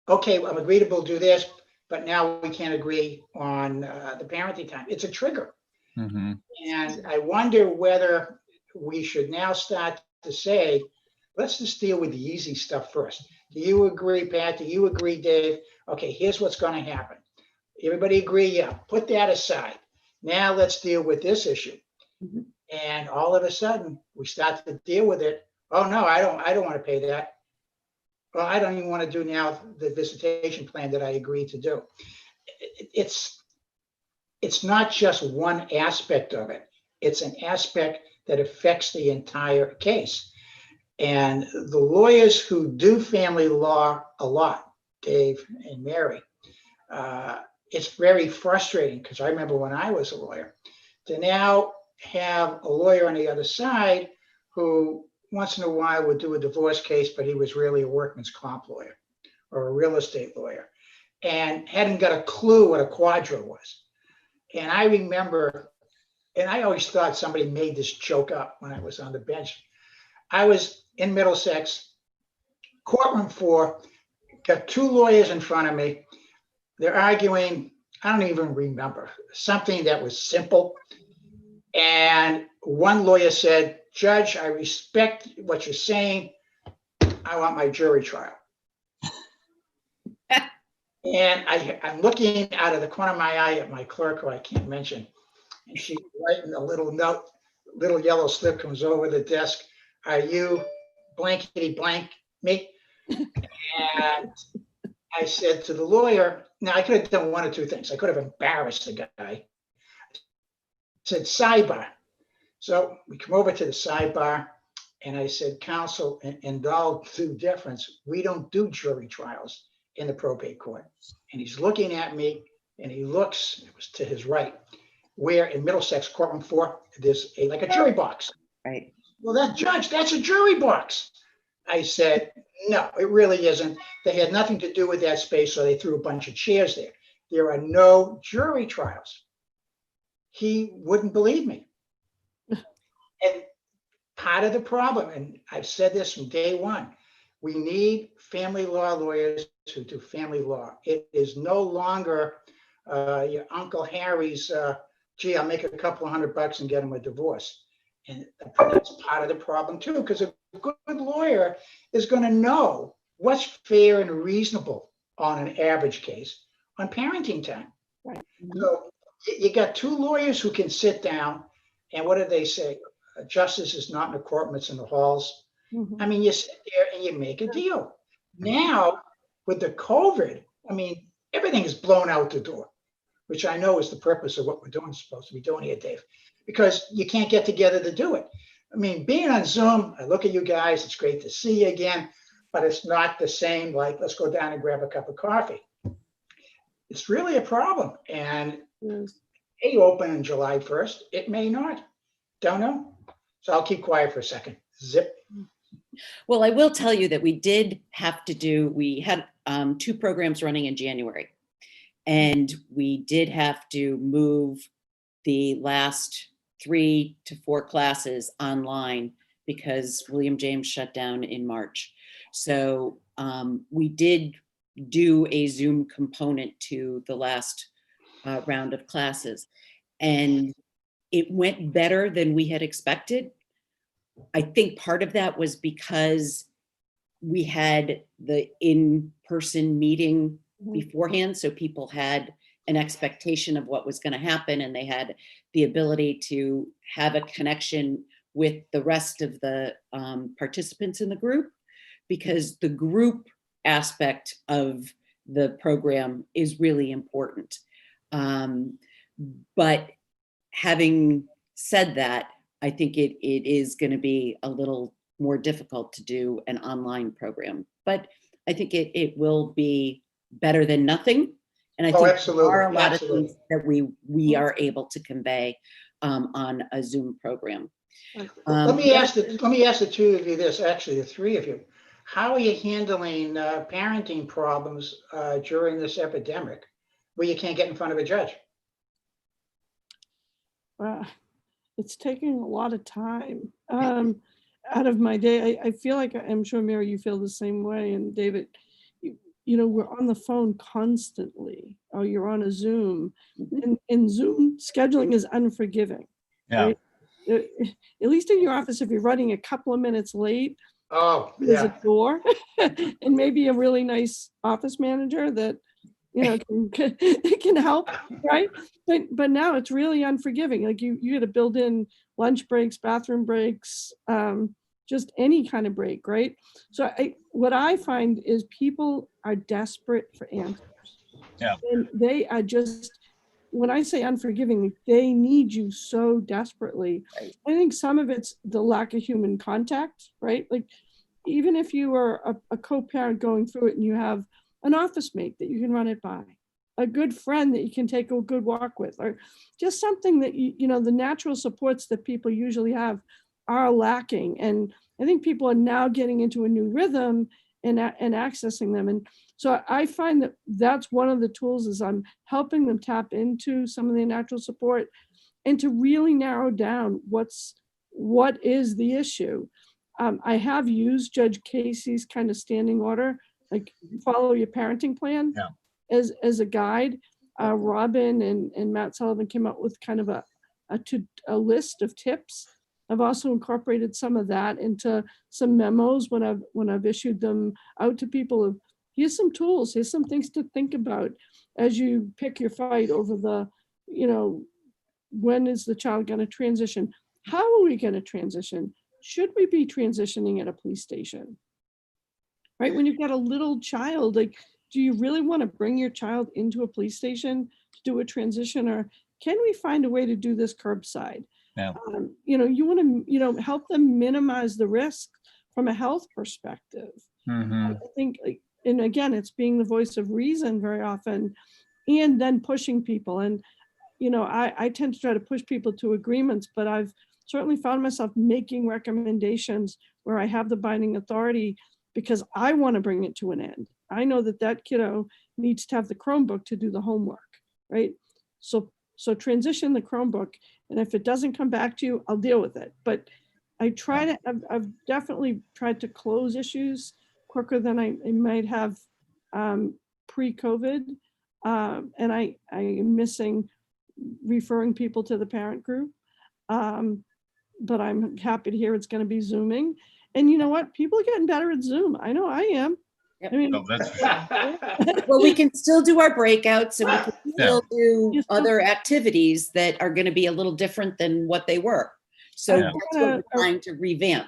okay, I'm agreeable to do this, but now we can't agree on the parenting time. It's a trigger. Mhm. And I wonder whether we should now start to say, let's just deal with the easy stuff first. Do you agree, Pat? Do you agree, Dave? Okay, here's what's going to happen. Everybody agree? Yeah, put that aside. Now let's deal with this issue. Mhm. And all of a sudden we start to deal with it. Oh no, I don't want to pay that. Well, I don't even want to do now the visitation plan that I agreed to do. It's not just one aspect of it. It's an aspect that affects the entire case. And the lawyers who do family law a lot, Dave and Mary, it's very frustrating because I remember when I was a lawyer to now have a lawyer on the other side who once in a while would do a divorce case, but he was really a workman's comp lawyer or a real estate lawyer and hadn't got a clue what a quadro was. And I remember, and I always thought somebody made this joke up when I was on the bench. I was in Middlesex, courtroom 4, got 2 lawyers in front of me. They're arguing, I don't even remember, something that was simple. And one lawyer said, Judge, I respect what you're saying. I want my jury trial. And I'm looking out of the corner of my eye at my clerk, who I can't mention. And she's writing a little note, little yellow slip comes over the desk. Are you blankety blank me? And I said to the lawyer, now I could have done one or two things. I could have embarrassed the guy. I said, sidebar. So we come over to the sidebar and I said, counsel, in all due deference, we don't do jury trials in the probate court. And he's looking at me and he looks, it was to his right, where in Middlesex courtroom 4, there's like a jury box. Right. Well, that judge, that's a jury box. I said, no, it really isn't. They had nothing to do with that space, so they threw a bunch of chairs there. There are no jury trials. He wouldn't believe me. And part of the problem, and I've said this from day one, we need family law lawyers who do family law. It is no longer your Uncle Harry's, gee, I'll make a couple of $100 and get him a divorce. And that's part of the problem too, because a good lawyer is going to know what's fair and reasonable on an average case on parenting time. Right. So you got two lawyers who can sit down, and what do they say? Justice is not in the courtroom, it's in the halls. Mhm. I mean, you sit there and you make a deal. Now, with the COVID, I mean, everything is blown out the door, which I know is the purpose of what we're doing, supposed to be doing here, Dave, because you can't get together to do it. I mean, being on Zoom, I look at you guys, it's great to see you again, but it's not the same like, let's go down and grab a cup of coffee. It's really a problem. And Yes. it may open on July 1st. It may not. Don't know. So I'll keep quiet for a second. Zip. Well, I will tell you that we had 2 programs running in January. And we did have to move the last 3 to 4 classes online because William James shut down in March. So we did do a Zoom component to the last round of classes. And it went better than we had expected. I think part of that was because we had the in-person meeting beforehand, so people had an expectation of what was going to happen, and they had the ability to have a connection with the rest of the participants in the group, because the group aspect of the program is really important. But having said that, I think it is going to be a little more difficult to do an online program, but I think it will be better than nothing. And I think Absolutely. there are a lot Absolutely. of things that we are able to convey on a Zoom program. Let me ask the two of you this, actually the three of you. How are you handling parenting problems during this epidemic where you can't get in front of a judge? It's taking a lot of time out of my day. I feel like, I'm sure, Mary, you feel the same way. And David, you know, we're on the phone constantly, or you're on a Zoom. And Zoom scheduling is unforgiving. Yeah. Right? At least in your office, if you're running a couple of minutes late, Oh, there's yeah. a door and maybe a really nice office manager that, you know, can help, right? But now it's really unforgiving. Like you got to build in lunch breaks, bathroom breaks, just any kind of break, right? So what I find is people are desperate for answers. Yeah. And they are just, when I say unforgiving, they need you so desperately. Right. I think some of it's the lack of human contact, right? Like even if you are a co-parent going through it and you have an office mate that you can run it by, a good friend that you can take a good walk with, or just something that, you know, the natural supports that people usually have are lacking. And I think people are now getting into a new rhythm and accessing them. And so I find that that's one of the tools is I'm helping them tap into some of the natural support and to really narrow down what is the issue. I have used Judge Casey's kind of standing order, like follow your parenting plan, as a guide. Robin and Matt Sullivan came up with kind of a list of tips. I've also incorporated some of that into some memos when I've issued them out to people of, here's some tools, here's some things to think about as you pick your fight over the, you know, when is the child going to transition? How are we going to transition? Should we be transitioning at a police station? Right? When you've got a little child, like, do you really want to bring your child into a police station to do a transition, or can we find a way to do this curbside? Yeah. You know, you want to, you know, help them minimize the risk from a health perspective. Mm-hmm. I think, like, and again, it's being the voice of reason very often, and then pushing people. And, you know, I tend to try to push people to agreements, but I've certainly found myself making recommendations where I have the binding authority because I want to bring it to an end. I know that that kiddo needs to have the Chromebook to do the homework, right? So transition the Chromebook, and if it doesn't come back to you, I'll deal with it. But I try to, I've definitely tried to close issues quicker than I might have pre-COVID. And I am missing referring people to the parent group. but I'm happy to hear it's going to be Zooming. And you know what? People are getting better at Zoom. I know I am. Yep. I mean, Oh, that's for sure. Well, we can still do our breakouts and we can still do Yes, other activities that are going to be a little different than what they were. So Yeah. that's what we're trying to revamp.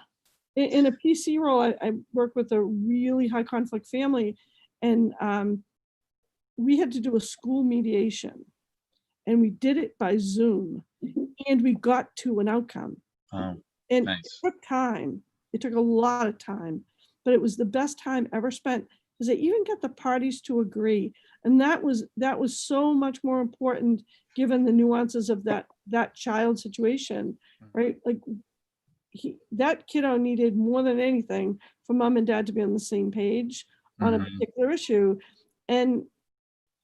in a PC role, I work with a really high conflict family, and we had to do a school mediation, and we did it by Zoom, and we got to an outcome. Oh, And nice. it took time. It took a lot of time, but it was the best time ever spent because they even got the parties to agree. And that was so much more important given the nuances of that child situation, right? Like that kiddo needed more than anything for mom and dad to be on the same page on a Mhm. particular issue. And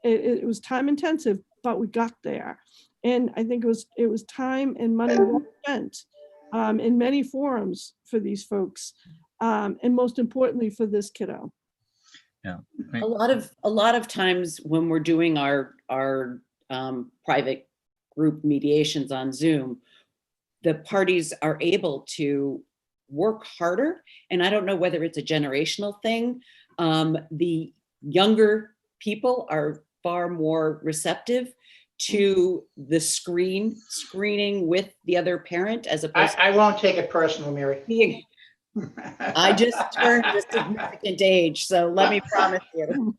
it was time intensive, but we got there. And I think it was time and money well spent in many forums for these folks, and most importantly for this kiddo. Yeah. A lot of times when we're doing our private group mediations on Zoom, the parties are able to work harder. And I don't know whether it's a generational thing. The younger people are far more receptive to the screening with the other parent as opposed I won't take it personal, Mary. to being. I just turned a significant age, so let me promise you.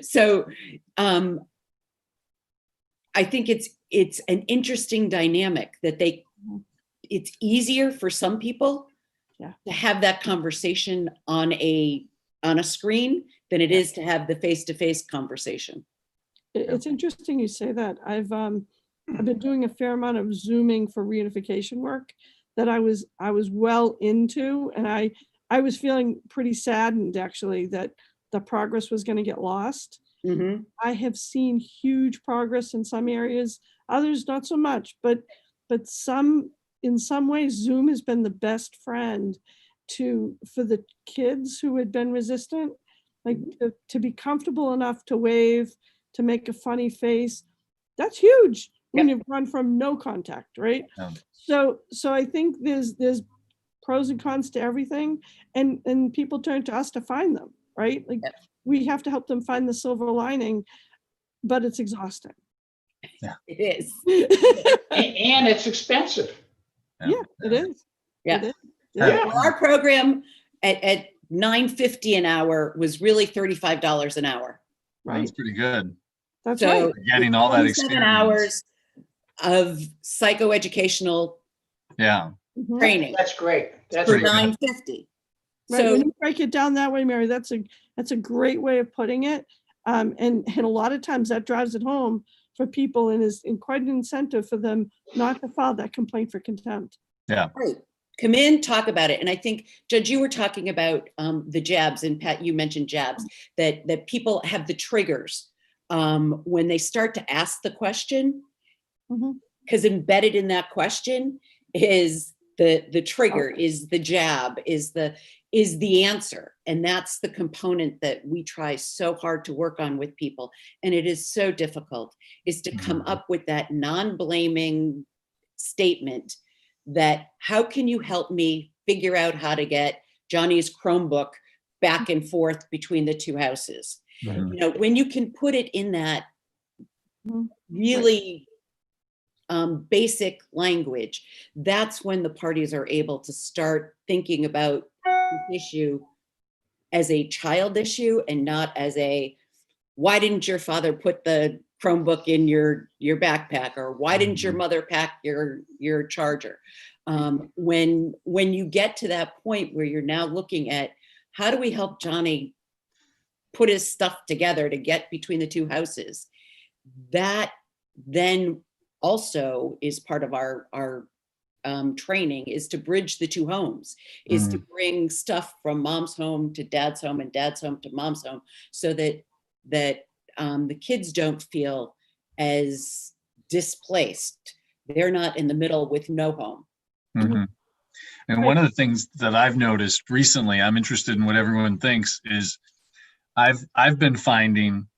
So I think it's an interesting dynamic that it's easier for some people to have that conversation on a screen than it is to have the face-to-face conversation. It's interesting you say that. I've been doing a fair amount of Zooming for reunification work that I was well into, and I was feeling pretty saddened actually that the progress was going to get lost. Mm-hmm. I have seen huge progress in some areas, others not so much, but in some ways Zoom has been the best friend for the kids who had been resistant, like to be comfortable enough to wave, to make a funny face. That's huge when you've gone from no contact, right? Yeah. So I think there's pros and cons to everything, and people turn to us to find them, right? Like we have to help them find the silver lining, but it's exhausting. Yeah, it is. And it's expensive. Yeah, it is. Yeah. It is. Yeah. Well, our program at $9.50 an hour was really $35 an hour. Right. That's pretty good. That's So right. Getting all that 27 experience. hours of psychoeducational Yeah. Mhm. training That's great. That's for pretty good. $9.50. Right, So when you break it down that way, Mary, that's a great way of putting it. And a lot of times that drives it home for people and is quite an incentive for them not to file that complaint for contempt. Yeah. right. Come in, talk about it. And I think, Judge, you were talking about the jabs, and Pat, you mentioned jabs, that people have the triggers when they start to ask the question, Mhm. because embedded in that question is the trigger, is the jab, is the answer. And that's the component that we try so hard to work on with people. And it is so difficult, is to come up with that non-blaming statement that, how can you help me figure out how to get Johnny's Chromebook back and forth between the two houses? Mhm. You know, when you can put it in that Mhm. really basic language, that's when the parties are able to start thinking about this issue as a child issue and not as a, why didn't your father put the Chromebook in your backpack, or why didn't your mother pack your charger? When you get to that point where you're now looking at, how do we help Johnny put his stuff together to get between the two houses? That then also is part of our training, is to bridge the two homes, is to bring stuff from mom's home to dad's home and dad's home to mom's home, so that the kids don't feel as displaced. They're not in the middle with no home. Mhm. And one of the things that I've noticed recently, I'm interested in what everyone thinks, is I've been finding,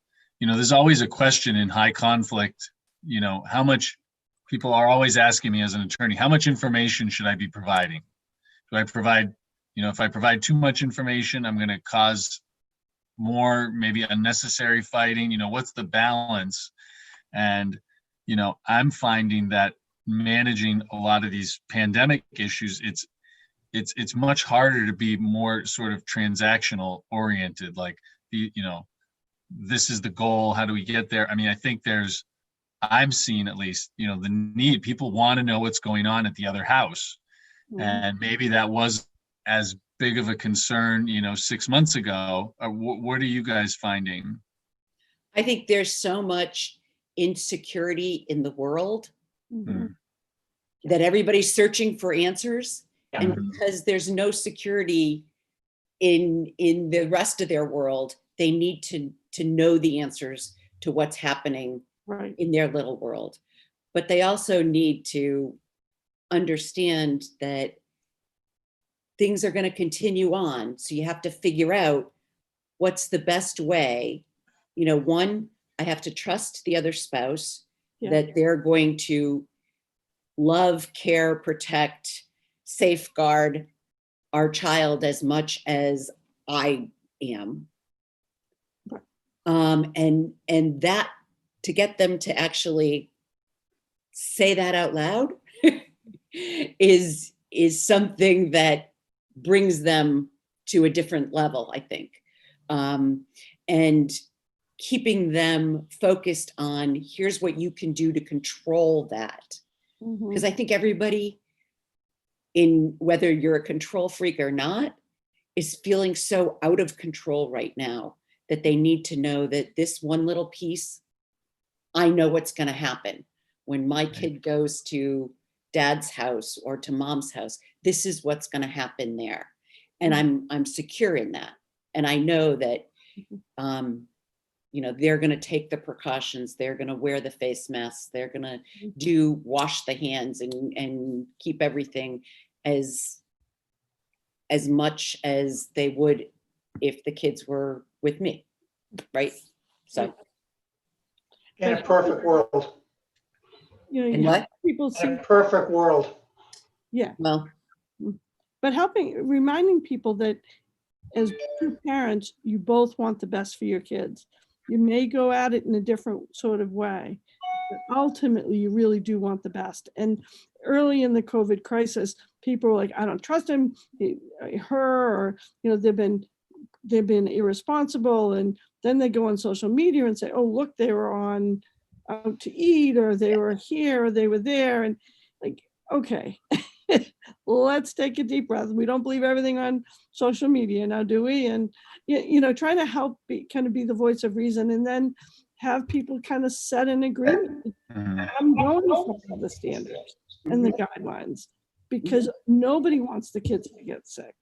there's always a question in high conflict, how much people are always asking me as an attorney, how much information should I be providing? Do I provide, if I provide too much information, I'm going to cause more, maybe unnecessary fighting, what's the balance? And, I'm finding that managing a lot of these pandemic issues, it's much harder to be more sort of transactional oriented, like this is the goal, how do we get there? I mean, I think I'm seeing at least, the need, people want to know what's going on at the other house. And maybe that was as big of a concern, 6 months ago. What are you guys finding? I think there's so much insecurity in the world Mhm. that everybody's searching for answers. Yeah. And because there's no security in the rest of their world, they need to know the answers to what's happening Right. in their little world. But they also need to understand that things are going to continue on. So you have to figure out what's the best way. One, I have to trust the other spouse Yeah. that they're going to love, care, protect, safeguard our child as much as I am. Right. And that, to get them to actually say that out loud is something that brings them to a different level, I think. And keeping them focused on, here's what you can do to control that. Mhm. Because I think everybody, in whether you're a control freak or not, is feeling so out of control right now that they need to know that this one little piece, I know what's going to happen when my kid goes to dad's house or to mom's house. This is what's going to happen there, and I'm secure in that, and I know that they're going to take the precautions. They're going to wear the face masks. They're going to wash the hands and keep everything as much as they would if the kids were with me, right? So, In a perfect world, You and what? people in see, a perfect world. yeah, Well, but reminding people that as two parents, you both want the best for your kids. You may go at it in a different sort of way, but ultimately you really do want the best. And early in the COVID crisis, people were like, I don't trust him, her, or, they've been irresponsible. And then they go on social media and say, oh, look, they were on out to eat, or they were here, or they were there. And like, okay, let's take a deep breath. We don't believe everything on social media now, do we? And, try to help kind of be the voice of reason, and then have people kind of set an agreement. I'm going to follow the standards and the guidelines, because nobody wants the kids to get sick.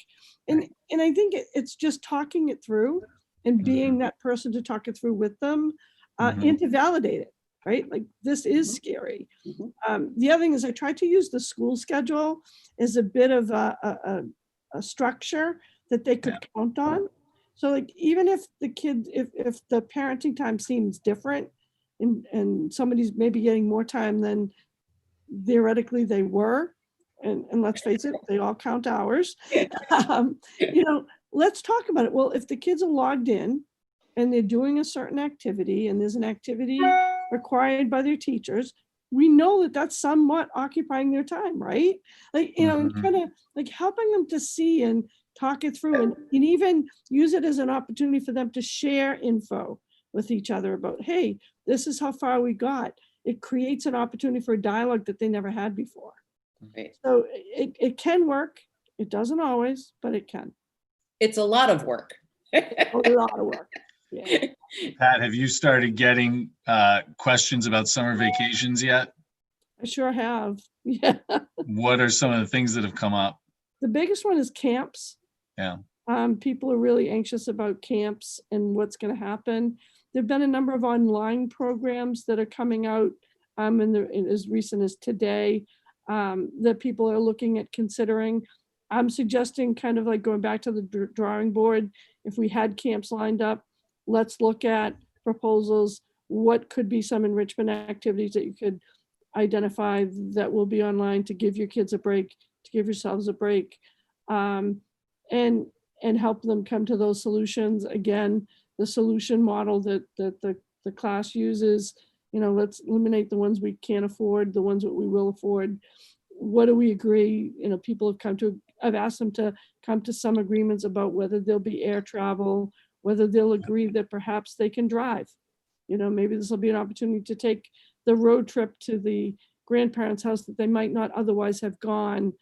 And I think it's just talking it through and being that person to talk it through with them and to validate it, right? Like, this is scary. The other thing is I try to use the school schedule as a bit of a structure that they could count on. So like, even if the kid, if the parenting time seems different and somebody's maybe getting more time than theoretically they were, and let's face it, they all count hours, let's talk about it. Well, if the kids are logged in and they're doing a certain activity and there's an activity required by their teachers, we know that that's somewhat occupying their time, right? Like, and kind of like helping them to see and talk it through, and even use it as an opportunity for them to share info with each other about, hey, this is how far we got. It creates an opportunity for a dialogue that they never had before. right. So it can work. It doesn't always, but it can. It's a lot of work. A lot of work. Yeah. Pat, have you started getting questions about summer vacations yet? I sure have. Yeah. What are some of the things that have come up? The biggest one is camps. Yeah. People are really anxious about camps and what's going to happen. There've been a number of online programs that are coming out in as recent as today that people are looking at considering. I'm suggesting kind of like going back to the drawing board. If we had camps lined up, let's look at proposals. What could be some enrichment activities that you could identify that will be online to give your kids a break, to give yourselves a break, and help them come to those solutions. Again, the solution model that the class uses, let's eliminate the ones we can't afford, the ones that we will afford. What do we agree? People I've asked them to come to some agreements about whether there'll be air travel, whether they'll agree that perhaps they can drive. Maybe this will be an opportunity to take the road trip to the grandparents' house that they might not otherwise have gone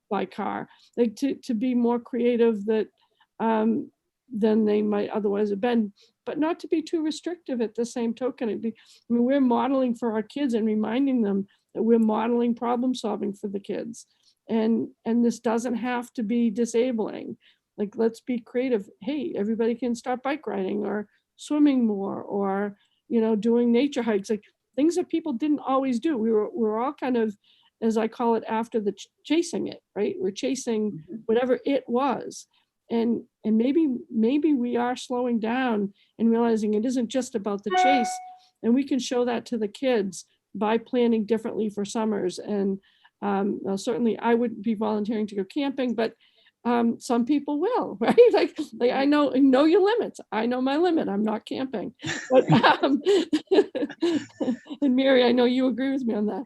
by car. Like to be more creative than they might otherwise have been, but not to be too restrictive at the same token. We're modeling for our kids and reminding them that we're modeling problem solving for the kids. And this doesn't have to be disabling. Like, let's be creative. Hey, everybody can start bike riding or swimming more, or, doing nature hikes, like things that people didn't always do. We're all kind of, as I call it, after the chasing it, right? We're chasing whatever it was. And maybe we are slowing down and realizing it isn't just about the chase. And we can show that to the kids by planning differently for summers. And well, certainly I wouldn't be volunteering to go camping, but some people will, right? Like I know your limits. I know my limit. I'm not camping. But, and Mary, I know you agree with me on that.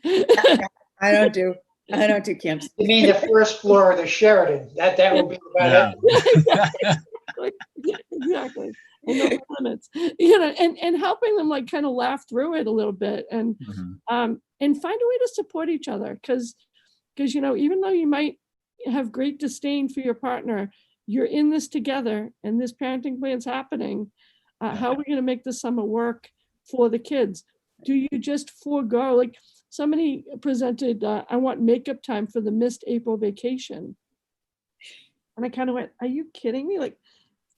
I don't do camps. You mean the first floor of the Sheridan? That will be about it. Exactly. I know my limits. And helping them like kind of laugh through it a little bit and find a way to support each other. Because even though you might have great disdain for your partner, you're in this together and this parenting plan's happening. How are we going to make this summer work for the kids? Do you just forego, like somebody presented, I want makeup time for the missed April vacation. And I kind of went, are you kidding me? Like,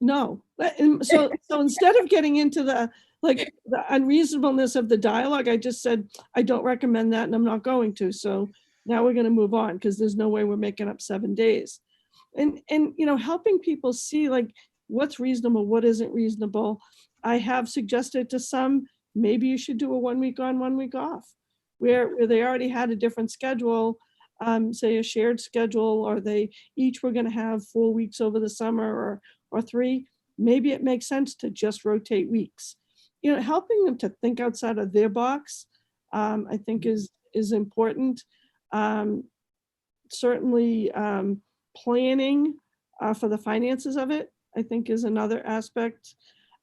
no. And so instead of getting into the unreasonableness of the dialogue, I just said, I don't recommend that and I'm not going to. So now we're going to move on because there's no way we're making up 7 days. And helping people see like what's reasonable, what isn't reasonable. I have suggested to some, maybe you should do a 1 week on, 1 week off, where they already had a different schedule, say a shared schedule, or they each were going to have 4 weeks over the summer or 3. Maybe it makes sense to just rotate weeks. Helping them to think outside of their box, I think is important. Certainly planning for the finances of it, I think, is another aspect.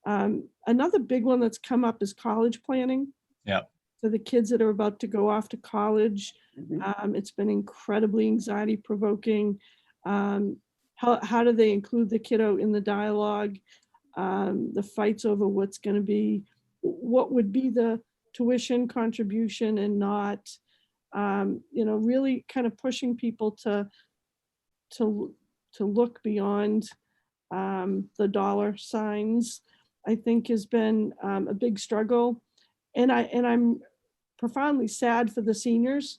Another big one that's come up is college planning. Yeah. For the kids that are about to go off to college, it's been incredibly anxiety provoking. How do they include the kiddo in the dialogue? The fights over what would be the tuition contribution and not, really kind of pushing people to look beyond the dollar signs, I think has been a big struggle. And I'm profoundly sad for the seniors.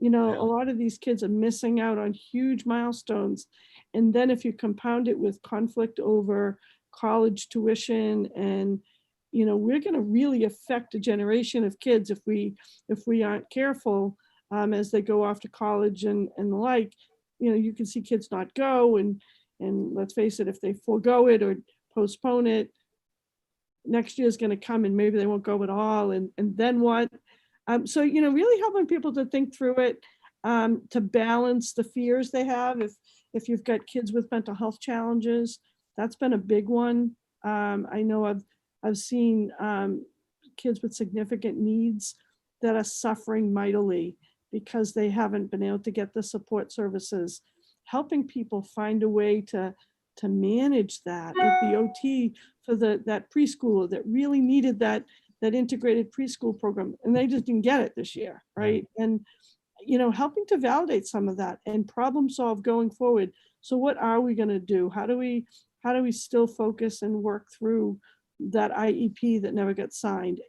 A lot of these kids are missing out on huge milestones. And then if you compound it with conflict over college tuition, and we're going to really affect a generation of kids if we aren't careful as they go off to college and the like. You can see kids not go, and let's face it, if they forego it or postpone it, next year is going to come and maybe they won't go at all, and then what? So really helping people to think through it, to balance the fears they have. If you've got kids with mental health challenges, that's been a big one. I know I've seen kids with significant needs that are suffering mightily because they haven't been able to get the support services. Helping people find a way to manage that with the OT for that preschooler that really needed that integrated preschool program, and they just didn't get it this year, right? And helping to validate some of that and problem solve going forward. So what are we going to do? How do we still focus and work through that IEP that never got signed?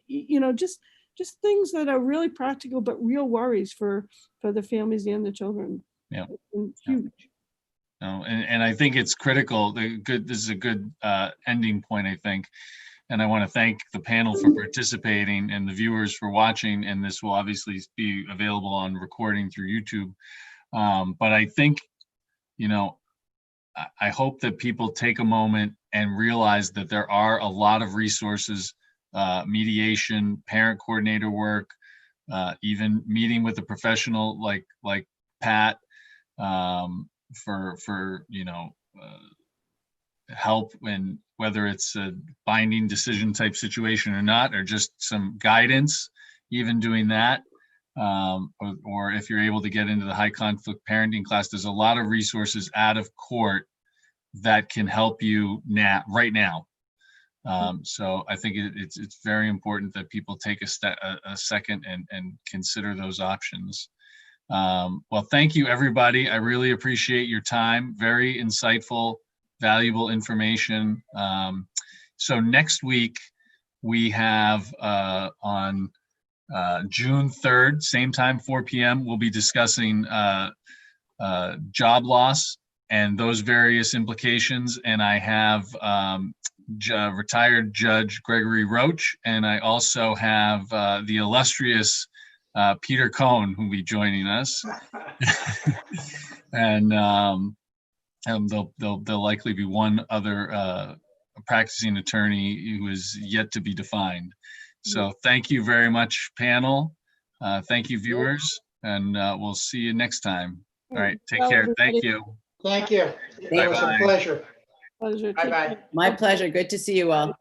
Just things that are really practical but real worries for the families and the children. Yeah. Huge. No, and I think it's critical. This is a good ending point, I think. And I want to thank the panel for participating and the viewers for watching. And this will obviously be available on recording through YouTube. But I think, you know, I hope that people take a moment and realize that there are a lot of resources, mediation, parent coordinator work, even meeting with a professional like Pat, for you know, help, and whether it's a binding decision type situation or not, or just some guidance, even doing that. Or if you're able to get into the high conflict parenting class, there's a lot of resources out of court that can help you right now. So I think it's very important that people take a second and consider those options. Well, thank you, everybody. I really appreciate your time. Very insightful, valuable information. So next week we have on June 3rd, same time, 4 p.m., we'll be discussing job loss and those various implications. And I have retired Judge Gregory Roach, and I also have the illustrious Peter Cohn, who will be joining us. And there'll likely be one other practicing attorney who is yet to be defined. So thank you very much, panel. Thank you, viewers, and we'll see you next time. All right, take Well, care. everybody. Thank you. Thank you. It was a Bye-bye. pleasure. Pleasure. Take Bye-bye. care. My pleasure. Good to see you all.